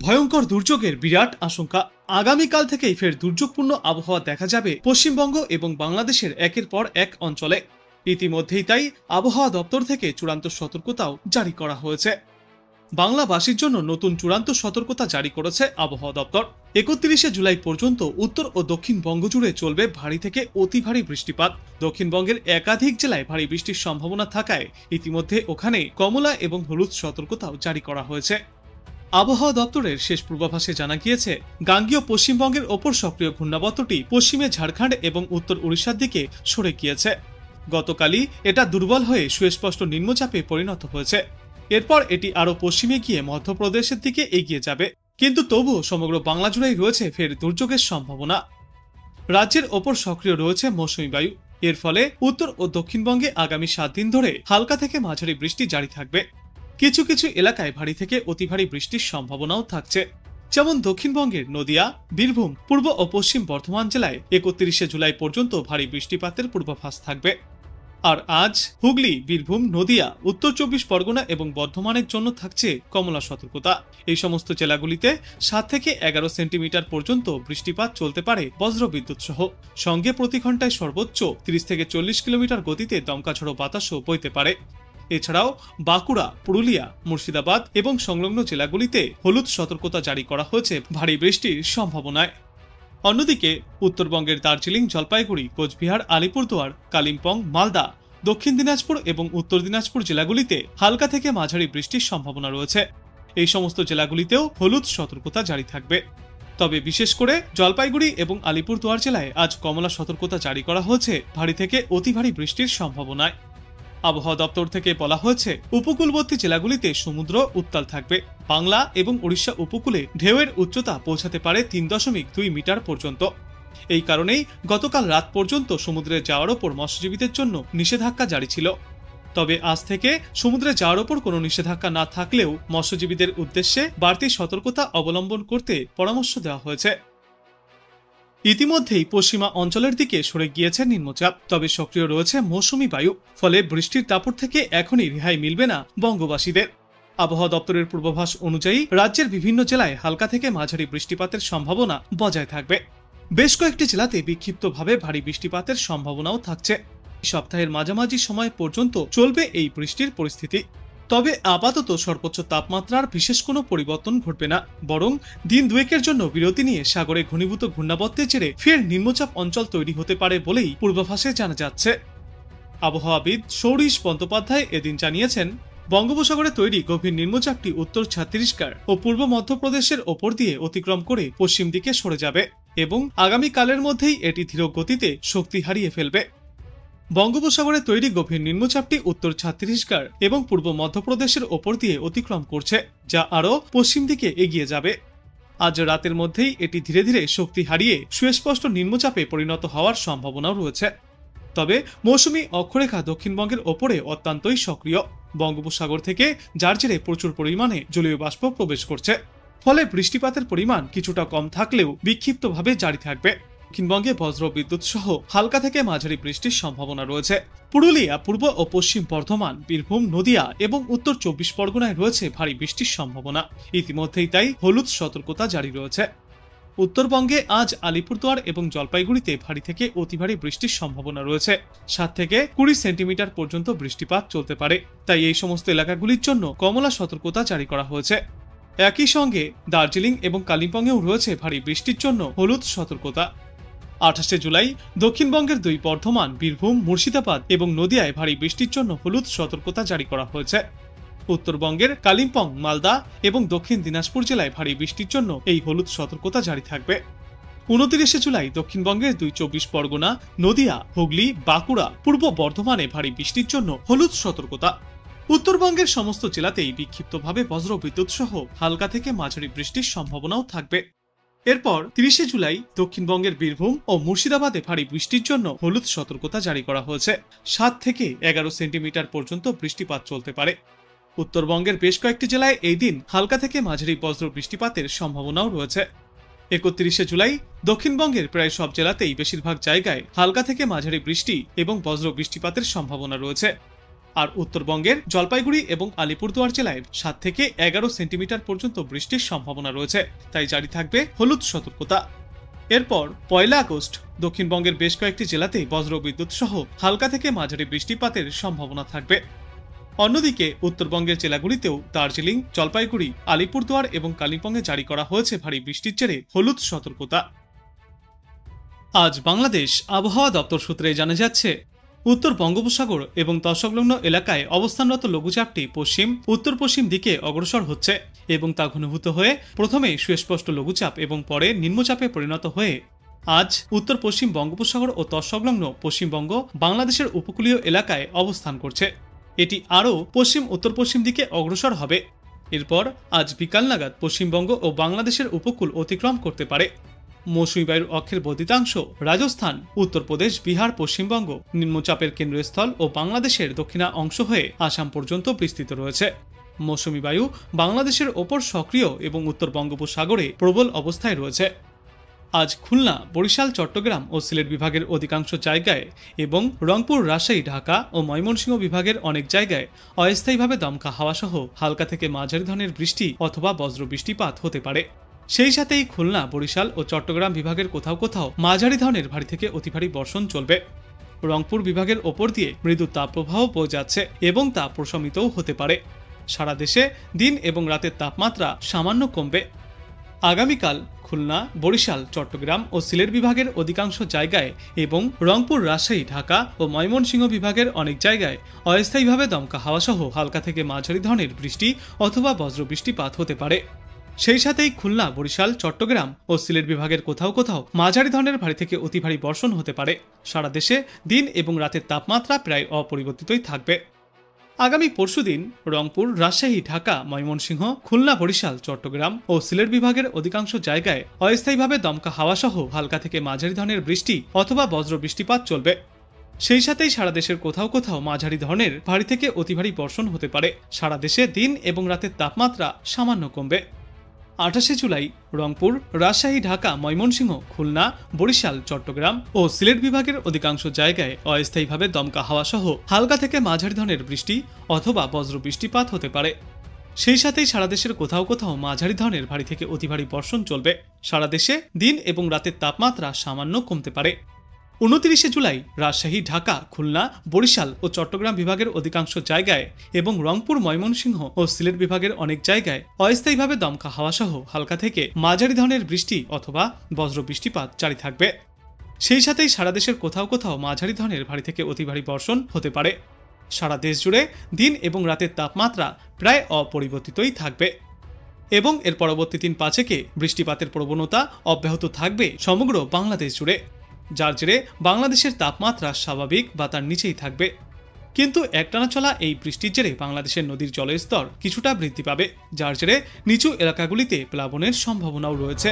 ভয়ঙ্কর দুর্যোগের বিরাট আশঙ্কা। আগামীকাল থেকেই ফের দুর্যোগপূর্ণ আবহাওয়া দেখা যাবে পশ্চিমবঙ্গ এবং বাংলাদেশের একের পর এক অঞ্চলে। ইতিমধ্যেই তাই আবহাওয়া দপ্তর থেকে চূড়ান্ত সতর্কতাও জারি করা হয়েছে। বাংলাবাসীর জন্য নতুন চূড়ান্ত সতর্কতা জারি করেছে আবহাওয়া দপ্তর। 31শে জুলাই পর্যন্ত উত্তর ও দক্ষিণবঙ্গ জুড়ে চলবে ভারী থেকে অতি ভারী বৃষ্টিপাত। দক্ষিণবঙ্গের একাধিক জেলায় ভারী বৃষ্টির সম্ভাবনা থাকায় ইতিমধ্যে ওখানে কমলা এবং হলুদ সতর্কতাও জারি করা হয়েছে। আবহাওয়া দপ্তরের শেষ পূর্বাভাসে জানা গিয়েছে, গাঙ্গেয় পশ্চিমবঙ্গের ওপর সক্রিয় ঘূর্ণাবর্তটি পশ্চিমে ঝাড়খণ্ড এবং উত্তর উড়িষ্যার দিকে সরে গিয়েছে। গতকালই এটা দুর্বল হয়ে সুস্পষ্ট নিম্নচাপে পরিণত হয়েছে। এরপর এটি আরও পশ্চিমে গিয়ে মধ্যপ্রদেশের দিকে এগিয়ে যাবে, কিন্তু তবুও সমগ্র বাংলা জুড়েই রয়েছে ফের দুর্যোগের সম্ভাবনা। রাজ্যের ওপর সক্রিয় রয়েছে মৌসুমী বায়ু। এর ফলে উত্তর ও দক্ষিণবঙ্গে আগামী 7 দিন ধরে হালকা থেকে মাঝারি বৃষ্টি জারি থাকবে। কিছু কিছু এলাকায় ভারী থেকে অতি ভারী বৃষ্টির সম্ভাবনাও থাকছে, যেমন দক্ষিণবঙ্গের নদিয়া, বীরভূম, পূর্ব ও পশ্চিম বর্ধমান জেলায় 31শে জুলাই পর্যন্ত ভারী বৃষ্টিপাতের পূর্বাভাস থাকবে। আর আজ হুগলি, বীরভূম, নদিয়া, উত্তর 24 পরগনা এবং বর্ধমানের জন্য থাকছে কমলা সতর্কতা। এই সমস্ত জেলাগুলিতে 7 থেকে 11 সেন্টিমিটার পর্যন্ত বৃষ্টিপাত চলতে পারে বজ্রবিদ্যুৎ সহ। সঙ্গে প্রতি ঘন্টায় সর্বোচ্চ 30 থেকে 40 কিলোমিটার গতিতে দমকা ঝড়ো বাতাসও বইতে পারে। এছাড়াও বাঁকুড়া, পুরুলিয়া, মুর্শিদাবাদ এবং সংলগ্ন জেলাগুলিতে হলুদ সতর্কতা জারি করা হয়েছে ভারী বৃষ্টির সম্ভাবনায়। অন্যদিকে উত্তরবঙ্গের দার্জিলিং, জলপাইগুড়ি, কোচবিহার, আলিপুরদুয়ার, কালিম্পং, মালদা, দক্ষিণ দিনাজপুর এবং উত্তর দিনাজপুর জেলাগুলিতে হালকা থেকে মাঝারি বৃষ্টির সম্ভাবনা রয়েছে। এই সমস্ত জেলাগুলিতেও হলুদ সতর্কতা জারি থাকবে। তবে বিশেষ করে জলপাইগুড়ি এবং আলিপুরদুয়ার জেলায় আজ কমলা সতর্কতা জারি করা হয়েছে ভারী থেকে অতি ভারী বৃষ্টির সম্ভাবনায়। আবহাওয়া দপ্তর থেকে বলা হয়েছে, উপকূলবর্তী জেলাগুলিতে সমুদ্র উত্তাল থাকবে। বাংলা এবং উড়িষ্যা উপকূলে ঢেউয়ের উচ্চতা পৌঁছাতে পারে 3.2 মিটার পর্যন্ত। এই কারণেই গতকাল রাত পর্যন্ত সমুদ্রে যাওয়ার ওপর মৎস্যজীবীদের জন্য নিষেধাজ্ঞা জারি ছিল। তবে আজ থেকে সমুদ্রে যাওয়ার ওপর কোনো নিষেধাজ্ঞা না থাকলেও মৎস্যজীবীদের উদ্দেশ্যে বাড়তি সতর্কতা অবলম্বন করতে পরামর্শ দেওয়া হয়েছে। ইতিমধ্যেই পশ্চিমা অঞ্চলের দিকে সরে গিয়েছে নিম্নচাপ, তবে সক্রিয় রয়েছে মৌসুমী বায়ু। ফলে বৃষ্টির দাপট থেকে এখনই রেহাই মিলবে না বঙ্গবাসীদের। আবহাওয়া দপ্তরের পূর্বাভাস অনুযায়ী রাজ্যের বিভিন্ন জেলায় হালকা থেকে মাঝারি বৃষ্টিপাতের সম্ভাবনা বজায় থাকবে। বেশ কয়েকটি জেলাতে বিক্ষিপ্তভাবে ভারী বৃষ্টিপাতের সম্ভাবনাও থাকছে। সপ্তাহের মাঝামাঝি সময় পর্যন্ত চলবে এই বৃষ্টির পরিস্থিতি। তবে আপাতত সর্বোচ্চ তাপমাত্রার বিশেষ কোনো পরিবর্তন ঘটবে না, বরং দিন দুয়েকের জন্য বিরতি নিয়ে সাগরে ঘনীভূত ঘূর্ণাবর্তের জেরে ফের নিম্নচাপ অঞ্চল তৈরি হতে পারে বলেই পূর্বাভাসে জানা যাচ্ছে। আবহাওয়াবিদ সৌরীশ বন্দ্যোপাধ্যায় এদিন জানিয়েছেন, বঙ্গোপসাগরে তৈরি গভীর নিম্নচাপটি উত্তর ছত্তিশগড় ও পূর্ব মধ্যপ্রদেশের ওপর দিয়ে অতিক্রম করে পশ্চিম দিকে সরে যাবে এবং আগামীকালের মধ্যেই এটি ধীর গতিতে শক্তি হারিয়ে ফেলবে। বঙ্গোপসাগরে তৈরি গভীর নিম্নচাপটি উত্তর ছত্তিশগড় এবং পূর্ব মধ্যপ্রদেশের ওপর দিয়ে অতিক্রম করছে, যা আরও পশ্চিম দিকে এগিয়ে যাবে। আজ রাতের মধ্যেই এটি ধীরে ধীরে শক্তি হারিয়ে সুস্পষ্ট নিম্নচাপে পরিণত হওয়ার সম্ভাবনাও রয়েছে। তবে মৌসুমী অক্ষরেখা দক্ষিণবঙ্গের ওপরে অত্যন্তই সক্রিয়। বঙ্গোপসাগর থেকে যার জেরে প্রচুর পরিমাণে জলীয় বাষ্প প্রবেশ করছে। ফলে বৃষ্টিপাতের পরিমাণ কিছুটা কম থাকলেও বিক্ষিপ্তভাবে জারি থাকবে। দক্ষিণবঙ্গে বজ্র বিদ্যুৎ সহ হালকা থেকে মাঝারি বৃষ্টির সম্ভাবনা রয়েছে। পুরুলিয়া, পূর্ব ও পশ্চিম বর্ধমান, বীরভূম, নদিয়া এবং উত্তর 24 পরগনায় রয়েছে ভারী বৃষ্টির সম্ভাবনা। ইতিমধ্যেই তাই হলুদ সতর্কতা জারি রয়েছে। উত্তরবঙ্গে আজ আলিপুরদুয়ার এবং জলপাইগুড়িতে ভারী থেকে অতি ভারী বৃষ্টির সম্ভাবনা রয়েছে। 7 থেকে 20 সেন্টিমিটার পর্যন্ত বৃষ্টিপাত চলতে পারে। তাই এই সমস্ত এলাকাগুলির জন্য কমলা সতর্কতা জারি করা হয়েছে। একই সঙ্গে দার্জিলিং এবং কালিম্পংয়েও রয়েছে ভারী বৃষ্টির জন্য হলুদ সতর্কতা। 28শে জুলাই দক্ষিণবঙ্গের 2 বর্ধমান, বীরভূম, মুর্শিদাবাদ এবং নদিয়ায় ভারী বৃষ্টির জন্য হলুদ সতর্কতা জারি করা হয়েছে। উত্তরবঙ্গের কালিম্পং, মালদা এবং দক্ষিণ দিনাজপুর জেলায় ভারী বৃষ্টির জন্য এই হলুদ সতর্কতা জারি থাকবে। 29শে জুলাই দক্ষিণবঙ্গের 24 পরগনা, নদিয়া, হুগলি, বাঁকুড়া, পূর্ব বর্ধমানে ভারী বৃষ্টির জন্য হলুদ সতর্কতা। উত্তরবঙ্গের সমস্ত জেলাতেই বিক্ষিপ্তভাবে বজ্রবিদ্যুৎ সহ হালকা থেকে মাঝারি বৃষ্টির সম্ভাবনাও থাকবে। এরপর 30শে জুলাই দক্ষিণবঙ্গের বীরভূম ও মুর্শিদাবাদে ভারী বৃষ্টির জন্য হলুদ সতর্কতা জারি করা হয়েছে। 7 থেকে 11 সেন্টিমিটার পর্যন্ত বৃষ্টিপাত চলতে পারে। উত্তরবঙ্গের বেশ কয়েকটি জেলায় এই দিন হালকা থেকে মাঝারি বজ্র বৃষ্টিপাতের সম্ভাবনাও রয়েছে। 31শে জুলাই দক্ষিণবঙ্গের প্রায় সব জেলাতেই বেশিরভাগ জায়গায় হালকা থেকে মাঝারি বৃষ্টি এবং বজ্র বৃষ্টিপাতের সম্ভাবনা রয়েছে। আর উত্তরবঙ্গের জলপাইগুড়ি এবং আলিপুরদুয়ার জেলায় 7 থেকে 11 সেন্টিমিটার পর্যন্ত বৃষ্টির সম্ভাবনা রয়েছে, তাই জারি থাকবে হলুদ সতর্কতা। এরপর 1 আগস্ট দক্ষিণবঙ্গের বেশ কয়েকটি জেলাতেই বজ্রবিদ্যুৎ সহ হালকা থেকে মাঝারি বৃষ্টিপাতের সম্ভাবনা থাকবে। অন্যদিকে উত্তরবঙ্গের জেলাগুলিতেও দার্জিলিং, জলপাইগুড়ি, আলিপুরদুয়ার এবং কালিম্পংয়ে জারি করা হয়েছে ভারী বৃষ্টির জেরে হলুদ সতর্কতা। আজ বাংলাদেশ আবহাওয়া দপ্তর সূত্রে জানা যাচ্ছে, উত্তর বঙ্গোপসাগর এবং তৎসংলগ্ন এলাকায় অবস্থানরত লঘুচাপটি পশ্চিম উত্তর পশ্চিম দিকে অগ্রসর হচ্ছে এবং তা ঘনীভূত হয়ে প্রথমে সুস্পষ্ট লঘুচাপ এবং পরে নিম্নচাপে পরিণত হয়ে আজ উত্তর পশ্চিম বঙ্গোপসাগর ও তৎসংলগ্ন পশ্চিমবঙ্গ, বাংলাদেশের উপকূলীয় এলাকায় অবস্থান করছে। এটি আরও পশ্চিম উত্তর পশ্চিম দিকে অগ্রসর হবে। এরপর আজ বিকাল নাগাদ পশ্চিমবঙ্গ ও বাংলাদেশের উপকূল অতিক্রম করতে পারে। মৌসুমী বায়ুর অক্ষের বর্ধিতাংশ রাজস্থান, উত্তরপ্রদেশ, বিহার, পশ্চিমবঙ্গ, নিম্নচাপের কেন্দ্রস্থল ও বাংলাদেশের দক্ষিণা অংশ হয়ে আসাম পর্যন্ত বিস্তৃত রয়েছে। মৌসুমী বায়ু বাংলাদেশের ওপর সক্রিয় এবং উত্তর বঙ্গোপসাগরে প্রবল অবস্থায় রয়েছে। আজ খুলনা, বরিশাল, চট্টগ্রাম ও সিলেট বিভাগের অধিকাংশ জায়গায় এবং রংপুর, রাজশাহী, ঢাকা ও ময়মনসিংহ বিভাগের অনেক জায়গায় অস্থায়ীভাবে দমকা হাওয়া সহ হালকা থেকে মাঝারি ধরনের বৃষ্টি অথবা বজ্র বৃষ্টিপাত হতে পারে। সেই সাথেই খুলনা, বরিশাল ও চট্টগ্রাম বিভাগের কোথাও কোথাও মাঝারি ধরনের ভারী থেকে অতি ভারী বর্ষণ চলবে। রংপুর বিভাগের ওপর দিয়ে মৃদু তাপপ্রবাহ বয়ে যাচ্ছে এবং তা প্রশমিতও হতে পারে। সারা দেশে দিন এবং রাতের তাপমাত্রা সামান্য কমবে। আগামীকাল খুলনা, বরিশাল, চট্টগ্রাম ও সিলেট বিভাগের অধিকাংশ জায়গায় এবং রংপুর, রাজশাহী, ঢাকা ও ময়মনসিংহ বিভাগের অনেক জায়গায় অস্থায়ীভাবে দমকা হাওয়া সহ হালকা থেকে মাঝারি ধরনের বৃষ্টি অথবা বজ্র বৃষ্টিপাত হতে পারে। সেই সাথেই খুলনা, বরিশাল, চট্টগ্রাম ও সিলেট বিভাগের কোথাও কোথাও মাঝারি ধরনের ভারী থেকে অতি ভারী বর্ষণ হতে পারে। সারা দেশে দিন এবং রাতের তাপমাত্রা প্রায় অপরিবর্তিতই থাকবে। আগামী পরশুদিন রংপুর, রাজশাহী, ঢাকা, ময়মনসিংহ, খুলনা, বরিশাল, চট্টগ্রাম ও সিলেট বিভাগের অধিকাংশ জায়গায় অস্থায়ীভাবে দমকা হাওয়া সহ হালকা থেকে মাঝারি ধরনের বৃষ্টি অথবা বজ্র বৃষ্টিপাত চলবে। সেই সাথেই সারা দেশের কোথাও কোথাও মাঝারি ধরনের ভারী থেকে অতি ভারী বর্ষণ হতে পারে। সারা দেশে দিন এবং রাতের তাপমাত্রা সামান্য কমবে। 28শে জুলাই রংপুর, রাজশাহী, ঢাকা, ময়মনসিংহ, খুলনা, বরিশাল, চট্টগ্রাম ও সিলেট বিভাগের অধিকাংশ জায়গায় অস্থায়ীভাবে দমকা হাওয়া সহ হালকা থেকে মাঝারি ধরনের বৃষ্টি অথবা বজ্র বৃষ্টিপাত হতে পারে। সেই সাথেই সারা দেশের কোথাও কোথাও মাঝারি ধরনের ভারী থেকে অতি ভারী বর্ষণ চলবে। সারা দেশে দিন এবং রাতের তাপমাত্রা সামান্য কমতে পারে। 29শে জুলাই রাজশাহী, ঢাকা, খুলনা, বরিশাল ও চট্টগ্রাম বিভাগের অধিকাংশ জায়গায় এবং রংপুর, ময়মনসিংহ ও সিলেট বিভাগের অনেক জায়গায় অস্থায়ীভাবে দমকা হাওয়া সহ হালকা থেকে মাঝারি ধরনের বৃষ্টি অথবা বজ্র বৃষ্টিপাত জারি থাকবে। সেই সাথেই সারা দেশের কোথাও কোথাও মাঝারি ধরনের ভারী থেকে অতি ভারী বর্ষণ হতে পারে। সারা দেশ জুড়ে দিন এবং রাতের তাপমাত্রা প্রায় অপরিবর্তিতই থাকবে এবং এর পরবর্তী 3-5 বৃষ্টিপাতের প্রবণতা অব্যাহত থাকবে সমগ্র বাংলাদেশ জুড়ে, যার জেরে বাংলাদেশের তাপমাত্রা স্বাভাবিক বা তার নিচেই থাকবে। কিন্তু একটানা চলা এই বৃষ্টির জেরে বাংলাদেশের নদীর জলের স্তর কিছুটা বৃদ্ধি পাবে, যার জেরে নিচু এলাকাগুলিতে প্লাবনের সম্ভাবনাও রয়েছে।